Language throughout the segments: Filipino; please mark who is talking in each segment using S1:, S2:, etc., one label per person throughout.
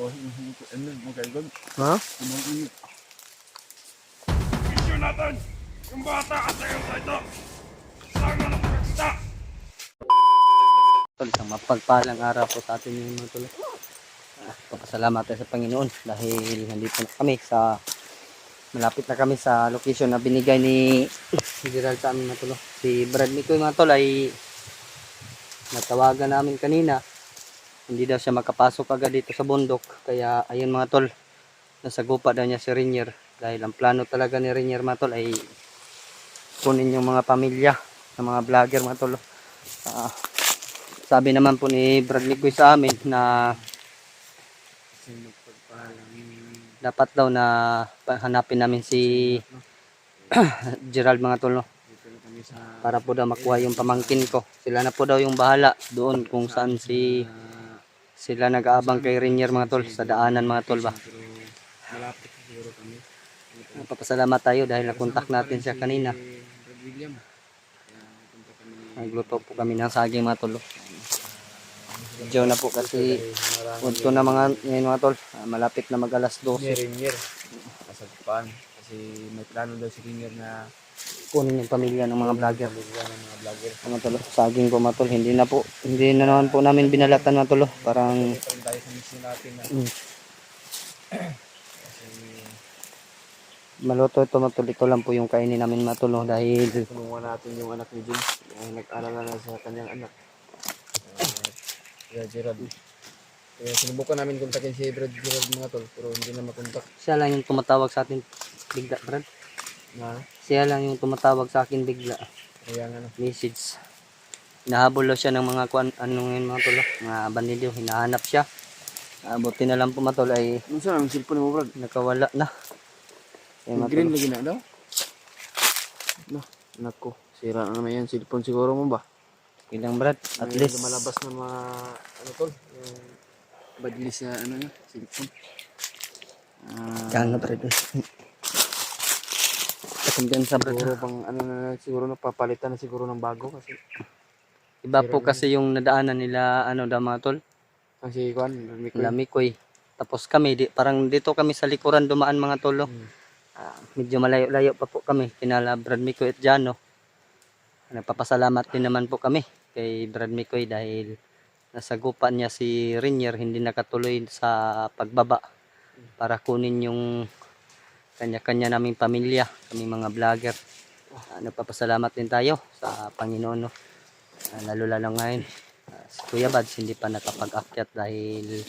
S1: Ha?
S2: Issue natin! Yung bata at yung ito! Sama na pagkita!
S1: Tol, isang mapagpalang araw po sa atin yung mga tol. Papasalamat tayo sa Panginoon dahil nandito na kami sa malapit na kami sa location na binigay ni Gerald sa amin mga tol. Si Brad Mikoy mga tol ay natawagan namin kanina. Hindi daw siya makapasok agad dito sa bundok. Kaya ayun mga tol, nasagupa daw niya si Rainier. Dahil ang plano talaga ni Rainier mga tol ay kunin yung mga pamilya ng mga vlogger mga tol. Sabi naman po ni Brad Mikoy sa amin na dapat daw na hanapin namin si Gerald mga tol, no? Para po daw makuha yung pamangkin ko. Sila na po daw yung bahala doon kung saan sila nag-aabang kay Rainier mga tol, sa daanan mga tol ba. Papasalamat tayo dahil nakontak natin siya kanina. Nagluto po kami ng saging mga tol. Medyo na po kasi punto na ngayon mga tol. Malapit na mag alas 12.
S3: Rainier. Kasagpan. Kasi may plano daw si Rainier na
S1: Kunin yung pamilya ng mga vlogger. Mga tol, saging po mga tol. Hindi na naman po namin binalatan mga tol. Parang
S3: tayo sa mission natin na
S1: maluto ito mga tol. Ito lang po yung kainin namin mga tol, no? Dahil
S3: tulungan natin yung anak ni James. Nag-alala na sa kanyang anak. Gerald. Kaya sinubukan namin kontakin si Brad Gerald mga tol, pero hindi na makontak.
S1: siya lang yung tumatawag sa atin bigla, Brad. Siya lang yung tumatawag sa akin bigla.
S3: Kaya nga
S1: Message. Hinahabol daw siya ng mga mga tol, mga banilyo. Hinahanap siya. Buti na lang po mga tol ay
S3: Ano saan ang cellphone mo, Brad?
S1: nakawala na. Kaya mga
S3: Green
S1: tol,
S3: lagi na daw? Nako, sira na naman yan. Cellphone siguro mo ba?
S1: ilang Brad, at
S3: May
S1: least
S3: lumalabas na mga tol, yung badlis sa cellphone.
S1: kaya Brad. Kumpiyansa Brad.
S3: Siguro pang siguro napapalitan na siguro ng bago kasi
S1: Iba po kasi yung nadaanan nila daw mga tol,
S3: Juan,
S1: Mikoy. Tapos kami parang dito kami sa likuran dumaan mga tolo. Medyo malayo-layo pa po kami kinala Brad Mikoy at Jano. Nagpapasalamat din naman po kami kay Brad Mikoy dahil nasagupan niya si Rainier, hindi nakatuloy sa pagbaba para kunin yung kanya-kanya naming pamilya, kami mga vlogger. Nagpapasalamat din tayo sa Panginoon, no? Lalo ngayon, si Kuya Bads hindi pa nakapag-akyat dahil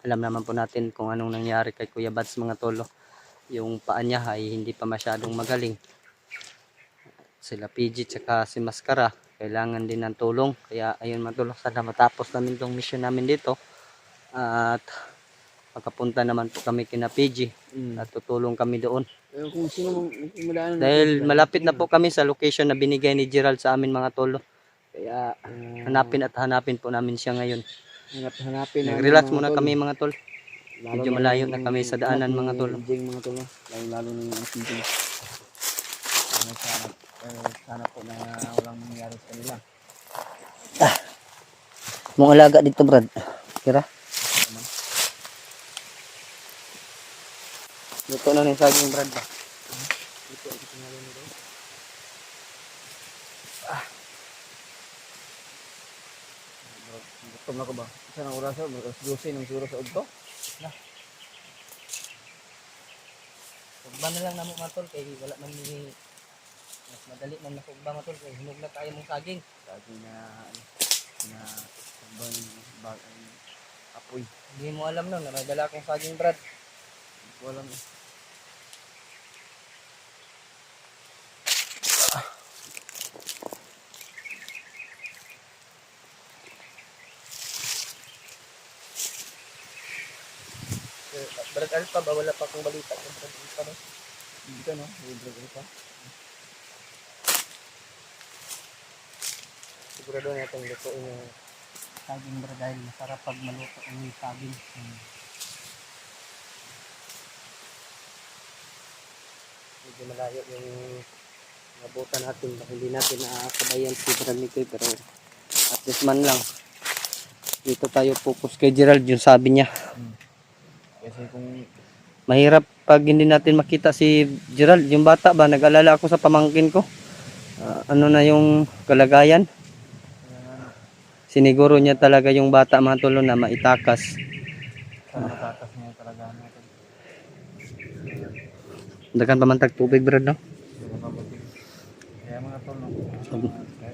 S1: alam naman po natin kung anong nangyari kay Kuya Bads mga tolo. Yung paa niya ay hindi pa masyadong magaling. Sila PG tsaka si Mascara kailangan din ng tulong. Kaya ayun mga tolo, sana matapos namin tong mission namin dito. At makapunta naman po kami kina PG at tutulong kami doon.
S3: Kung sino
S1: Dahil malapit na po kami sa location na binigay ni Gerald sa amin mga tolo. Kaya hanapin po namin siya ngayon.
S3: hanapin
S1: Nag-relax muna kami mga tol. Medyo malayo na kami sa daanan mga tol.
S3: Mga tol, lalo na yung ating Jing. Sana po na walang mangyari sa kanila.
S1: Mong alaga dito Brad. Kira. Luto na rin saging Brad ba?
S3: Gutom na ko ba? Saan ang oras? Alas 12 ng siguro sa udto?
S1: Pagba na lang namin mga tol kay wala man ni mas madali man nakugba mga tol kay hinog na tayo mong saging.
S3: Saging na bag apoy.
S1: Hindi mo alam no, na may dala akong saging Brad.
S3: Walang
S1: Brad Alpha ba wala pa akong balita kung Brad Alpha no?
S3: dito no, libre pa.
S1: Sigurado natin lutuin yung saging Brad dahil masarap pag maluto ang saging. Medyo malayo yung nabutan natin, hindi natin nakakabayan si Brad Mikoy pero at least man lang Dito tayo focus kay Gerald, yung sabi niya.
S3: Kasi kung
S1: Mahirap pag hindi natin makita si Gerald, yung bata ba, nag-alala ako sa pamangkin ko. Ano na yung kalagayan?
S3: ano,
S1: Siniguro niya talaga yung bata mga tol na maitakas.
S3: sana matatas niya talaga natin.
S1: Dagan pa man tag tubig brad no?
S3: Hindi pa buti. Kaya mga tol, no?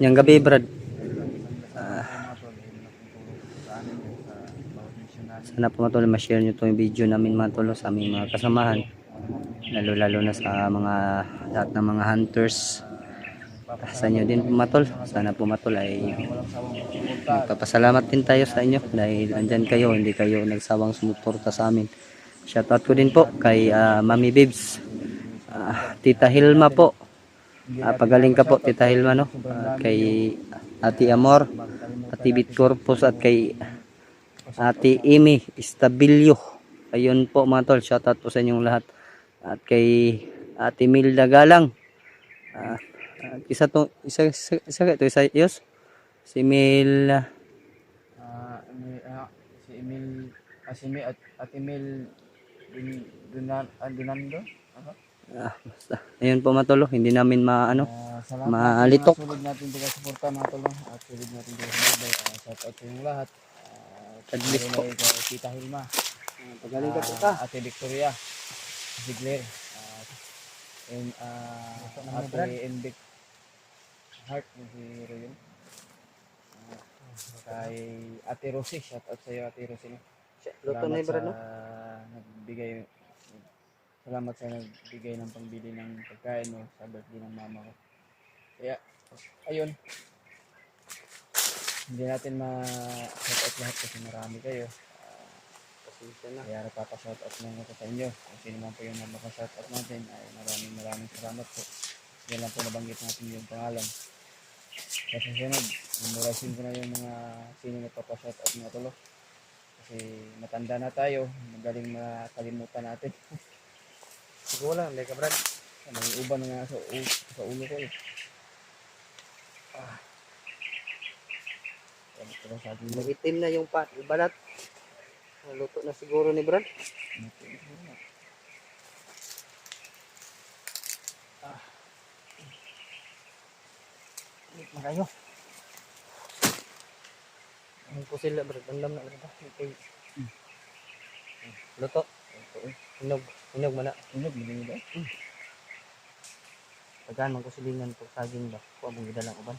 S1: Yang gabi brad.
S3: Mga tol, yun na kung tulong sa amin yun, sa bawat mission namin.
S1: Sana po mga tol ma-share nyo itong video namin mga tol sa aming mga kasamahan. Lalo na sa mga lahat ng mga hunters. Sa inyo din po mga tol. Sana po mga tol ay
S3: Walang sawang suporta.
S1: magpapasalamat din tayo sa inyo dahil andyan kayo, hindi kayo nagsawang sumuporta sa amin. Shoutout ko din po kay Mami Bibs, Tita Hilma po. Pagaling ka po Tita Hilma no. Kay Ate Amor, Ate Bit Corpus at kay Ate Amy Estabilio. Ayun po mga tol, shoutout po sa inyong lahat. At kay Ate Milda Galang. Isa Yos. Si Mil
S3: Si Emil at Emil Dunando.
S1: basta. Ayun po mga tol, hindi namin maano.
S3: Salamat
S1: Malitok.
S3: Sulod natin taga suporta mga tol, no? At sulod natin taga suporta. Shout out sa inyong lahat.
S1: God bless po.
S3: Kay Tita Hilma.
S1: Pagaling ka po ka.
S3: Ate Victoria. Si Claire. Ate Envic Heart. Si Royal. Kay Ate Rosie. Shout out sa iyo Ate Rosie.
S1: Luto na brad no?
S3: Nagbigay. Salamat sa nagbigay ng pangbili ng pagkain mo sa birthday ng mama ko. Kaya, ayun. Hindi natin ma-shoutout lahat kasi marami kayo. Kaya nagpapa-shoutout na ako sa inyo. Kung sino man po yung mapapa-shoutout natin, ay maraming salamat po. Yan lang po nabanggit natin yung pangalan. Kasi sunod, memorizein ko na yung mga sino nagpapa-shoutout mga tulo. Kasi matanda na tayo, magaling makalimutan natin.
S1: Siguro lang, hindi ka brad.
S3: May uban nga sa ulo ko eh.
S1: Nagitim na yung balat. Luto na siguro ni brad. Makayo. Ang po sila brad, andam na brad. Okay. Luto. Hinog man na.
S3: Hinog, hindi ba?
S1: Tagaan man ko silingan po saging ba. Kuha mong gidalang uban.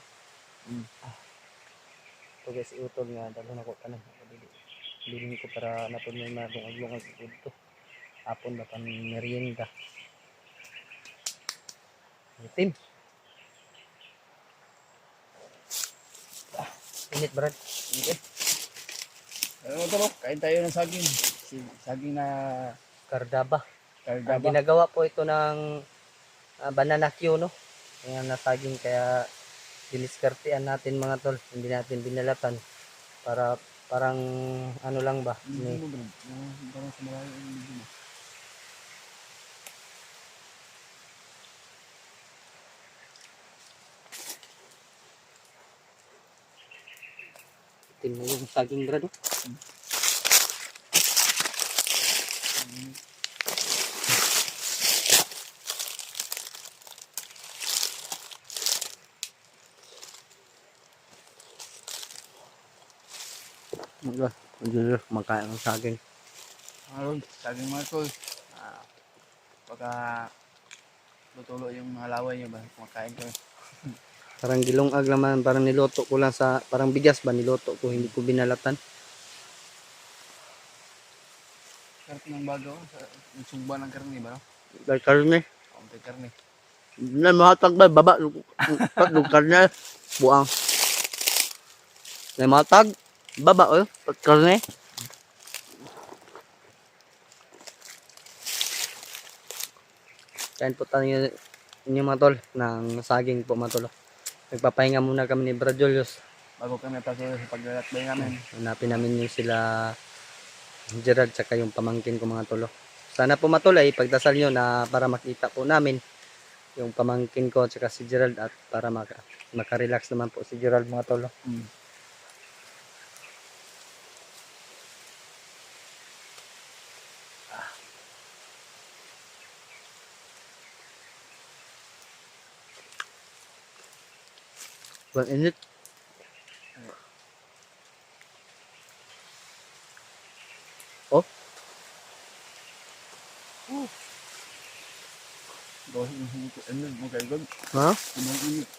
S1: Ito guys, iutol nga dalo na ko tanan. Bilhin ko para napod may marungang ito. Hapon ba pan merienda. Itim. Init brad.
S3: Okay. Ano to, kain tayo ng saging. Saging na
S1: Kardaba.
S3: kardaba.
S1: Ginagawa po ito ng banana Q no. Kaya nasaging kaya diniskartean natin mga tol. Hindi natin binalatan para parang ano lang ba.
S3: Parang sa malayo yung video mo.
S1: Itim na yung saging brad. Oh. Makain ng saging.
S3: Saging mga tol. Pagka lutulo yung mga laway nyo ba, kumakain kayo.
S1: Parang gilongag naman, parang niloto ko lang sa, parang bigas ba niloto ko, hindi ko binalatan.
S3: Sarap ng bagaw, yung sumba ng karne ba?
S1: Dahil karne.
S3: Kaunti karne.
S1: Na mahatag ba, baba, pag karne, buang. Na mahatag, baba, pag karne. Kain po tayo inyo mga tol, ng saging po mga tol. Nagpapahinga muna kami ni Brad Julius.
S3: Bago kami patuloy sa paglalakbay namin.
S1: Hanapin namin yung sila Gerard tsaka yung pamangkin ko mga tolo. Sana po matulay pagdasal nyo na para makita po namin yung pamangkin ko tsaka si Gerald at para makarelax naman po si Gerald mga tolo. Buwan init. Oh,
S3: Dahil ano, magagod.
S1: ha?
S3: Inang init.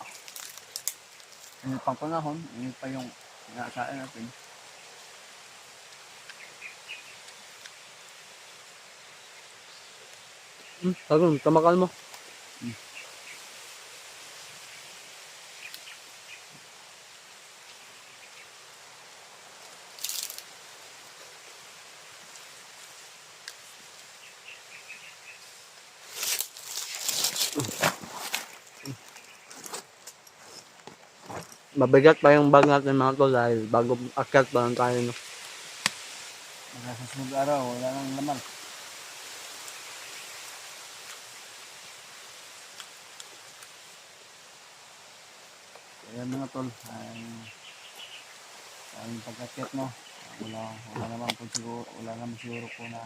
S3: Init pang panahon, init pa yung nakakaan natin.
S1: Tagal, tamakal mo. Mabigat pa yung bag natin mga tol dahil bago akyat pa lang tayo. No?
S3: Mga susunod araw, wala nang laman. Ayan mga tol, ang pagkakit no, wala naman siguro po na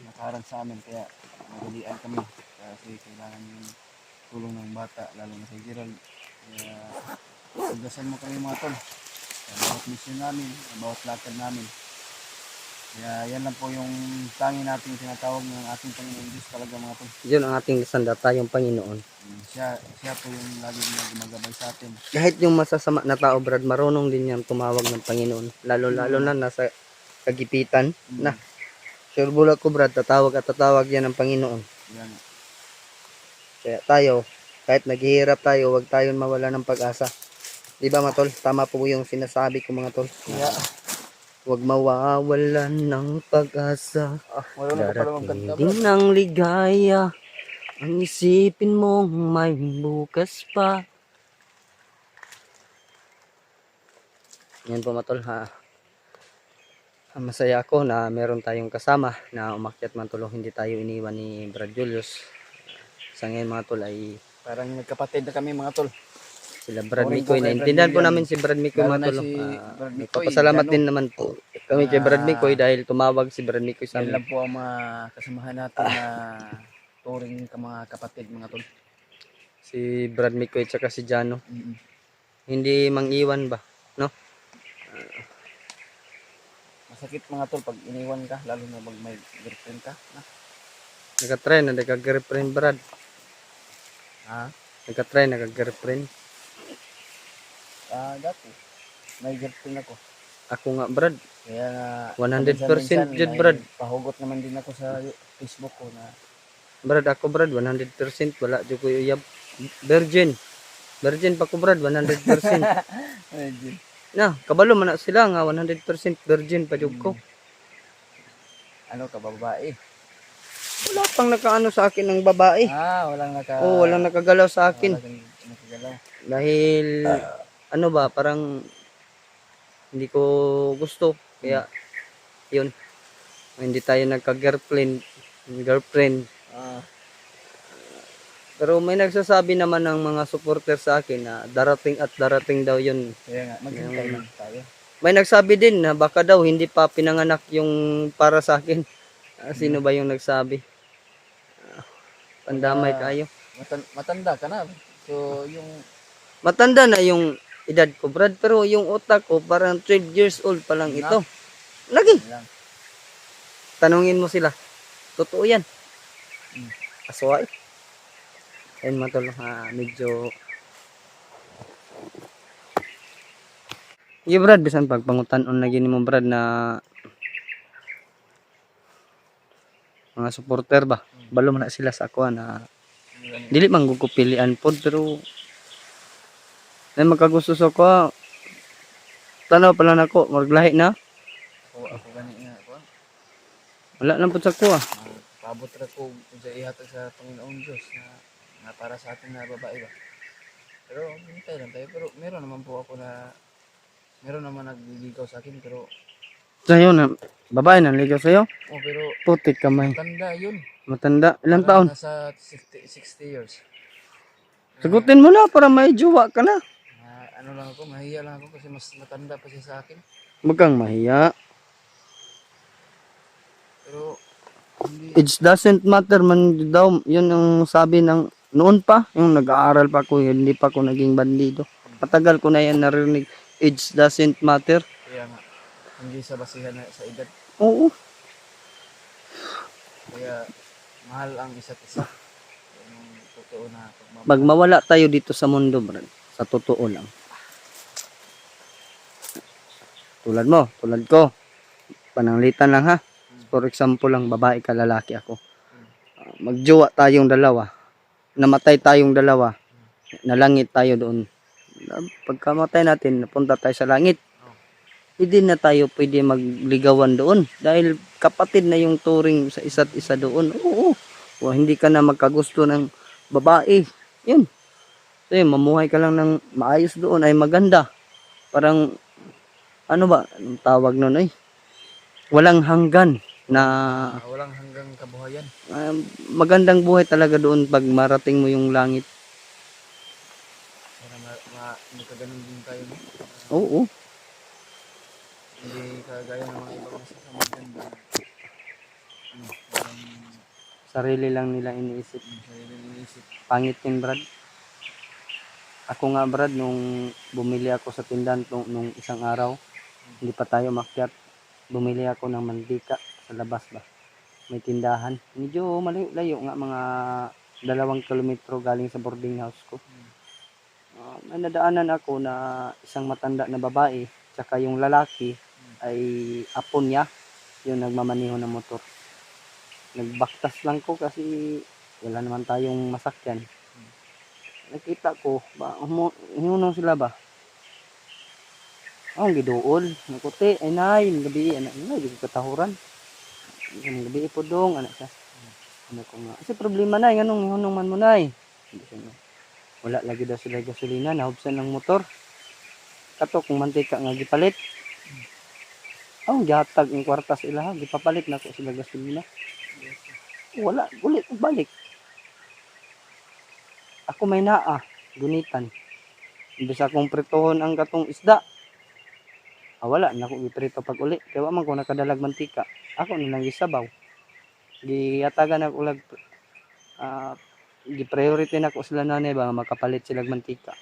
S3: nakaharang sa amin kaya nagalian kami kasi kailangan yung tulong ng bata lalo na si Gerald. Kaya pagdasan mo kami mga tol sa bawat mission namin, sa bawat lakad namin. Kaya yan lang po yung tangi natin tinatawag ng ating Panginoon Diyos talaga mga tol.
S1: Yun ang ating sandata, yung Panginoon.
S3: Siya po yung lagi na gumagabay sa atin.
S1: Kahit yung masasama na tao, Brad, marunong din yan tumawag ng Panginoon. Lalo na nasa kagipitan na. Sure bulak ko, Brad, tatawag at tatawag yan ng Panginoon.
S3: Yan.
S1: Kaya tayo, kahit naghihirap tayo, huwag tayong mawala ng pag-asa. Di ba, mga tol? Tama po yung sinasabi ko, mga tol.
S3: Kaya,
S1: Huwag mawawalan ng pag-asa.
S3: marunong ka pala magkanta.
S1: Darating ng ligaya. Ang isipin mong may bukas pa. Yan po, matol, ha. Masaya ako na meron tayong kasama na umakyat man tol. Hindi tayo iniwan ni Brad Julius. Sa ngayon, mga tol, ay
S3: Parang nagkapatid na kami mga tol.
S1: sila Brad
S3: Sorry
S1: Mikoy.
S3: po kay
S1: Naintindihan
S3: Brad
S1: po
S3: Mikoy.
S1: namin si Brad Mikoy,
S3: Lalo
S1: mga
S3: na
S1: tol.
S3: si Brad Mikoy,
S1: Papasalamat
S3: ano,
S1: din naman po kami kay Brad Mikoy dahil tumawag si Brad Mikoy sa
S3: Yan
S1: amin.
S3: lang po ang mga kasamahan natin na turing ka mga kapatid mga tol.
S1: Si Brad Mikoy at si Jano. Hindi mang-iwan ba? No?
S3: Masakit mga tol pag iniwan ka, lalo na pag may girlfriend ka. Na?
S1: Nagka-try na nagka-girlfriend, Brad.
S3: Ha?
S1: Nagka-try, nagka-girlfriend.
S3: Dati, may girlfriend ako.
S1: Ako nga, Brad.
S3: Kaya na
S1: 100% jud, Brad.
S3: Pahugot naman din ako sa Facebook ko na
S1: Brad, ako, Brad, 100%. Wala, di ko uyab. Virgin. Virgin pa ko, Brad, 100%.
S3: medyo
S1: Na, kabalo man na sila nga, 100% virgin pa jud ko.
S3: ano ka babae.
S1: Wala pang nakaano sa akin ng babae.
S3: Walang
S1: Walang nakagalaw sa akin.
S3: walang nakagalaw.
S1: Dahil, ano ba, parang hindi ko gusto. Kaya, yun. Hindi tayo nagka-girlfriend. Girlfriend. Pero may nagsasabi naman ng mga supporter sa akin na darating at darating daw yun.
S3: Kaya nga, maghintay lang tayo.
S1: May nagsabi din na baka daw hindi pa pinanganak yung para sa akin. Sino ba yung nagsabi? Pandamay kayo.
S3: Matanda ka na. So, yung
S1: Matanda na yung edad ko, Brad. Pero yung utak ko parang 12 years old pa lang ito. Lagi.
S3: lang.
S1: Tanungin mo sila. Totoo yan. Asway. Ayun mga tol, medyo... Iya, Brad, bisan pagpangutan-on lagi mo, Brad, na mga supporter ba? Balo man na sila sa ako na dili man ko pilian pod pero na magkagusto sa ko. Tanaw pala nako, maglahi na.
S3: Ako gani nga ako.
S1: Wala lang pod sa ko.
S3: Pabot ra ko sa ihatag sa Panginoon Diyos na para sa atin na babae ba. Pero hintay lang tayo. Pero meron naman po ako na meron naman nagliligaw sa akin pero
S1: Sa'yo na, babae na ligaw sa'yo?
S3: pero
S1: Putik kamay.
S3: tanda yun.
S1: Matanda, ilang taon?
S3: Nasa 60 years.
S1: Sagutin mo na para may jowa ka na.
S3: Ano lang ako, mahiya lang ako kasi mas matanda pa siya sa akin.
S1: Mukhang mahiya.
S3: Pero hindi
S1: It doesn't matter man daw, yun ang sabi ng Noon pa, yung nag-aaral pa ako, hindi pa ako naging bandido. Patagal ko na yan narinig, age doesn't matter.
S3: Kaya nga, hindi sa basihan na sa edad.
S1: Oo,
S3: Kaya mahal ang isa't isa. Yung totoo na pagmamahal.
S1: pag mawala tayo dito sa mundo, brad, sa totoo lang. Tulad mo, tulad ko, pananglitan lang ha. For example lang, babae ka, lalaki ako. Magjowa tayong dalawa. Namatay tayong dalawa. Nalangit tayo doon. Pagkamatay natin, napunta tayo sa langit. Hindi na tayo pwede magligawan doon. Dahil kapatid na yung turing sa isa't isa doon. Oo. O, hindi ka na magkagusto ng babae. Yun. So, yun, mamuhay ka lang ng maayos doon ay maganda. Parang, ano ba? Anong tawag nun ay? Walang hanggan na
S3: Walang hanggang kabuhayan.
S1: magandang buhay talaga doon pag marating mo yung langit.
S3: Para magkaganon din tayo. No?
S1: Oo.
S3: Hindi kagaya ng mga ibang masasama dyan na parang
S1: Sarili lang nila iniisip.
S3: sarili iniisip.
S1: Pangit yun, Brad. Ako nga, Brad, nung bumili ako sa tindahan nung isang araw, hindi pa tayo makyat. Bumili ako ng mantika sa labas ba. May tindahan. Medyo malayo nga, mga 2 kilometro galing sa boarding house ko. May nadaanan ako na isang matanda na babae, tsaka yung lalaki ay apo niya, yung nagmamaniho ng motor. Nagbaktas lang ko kasi wala naman tayong masakyan. Nakita ko, hinunong sila ba? Ang giduol, nakuti, ay nay, gabi, anak na, hindi ko katahuran. Gabi po dong, anak siya. Ano ko nga, kasi problema na, ganun, hinunong man mo nay. Hindi siya nga. Wala lagi daw sila gasolina, nahubsan ng motor. Kato kung mantika nga gipalit. Ang gihatag ng kwarta sila ha, gipapalit na ko sila gasolina. Wala, ulit, balik. Ako may naa, gunitan. Imbis akong pritohon ang katong isda. Wala, naku giprito pag uli. Kaya man ko nakadalag mantika. Ako nilang gisabaw. Gihatagan ako lag, gi-priority na ko sila nanay ba, makapalit sila mantika.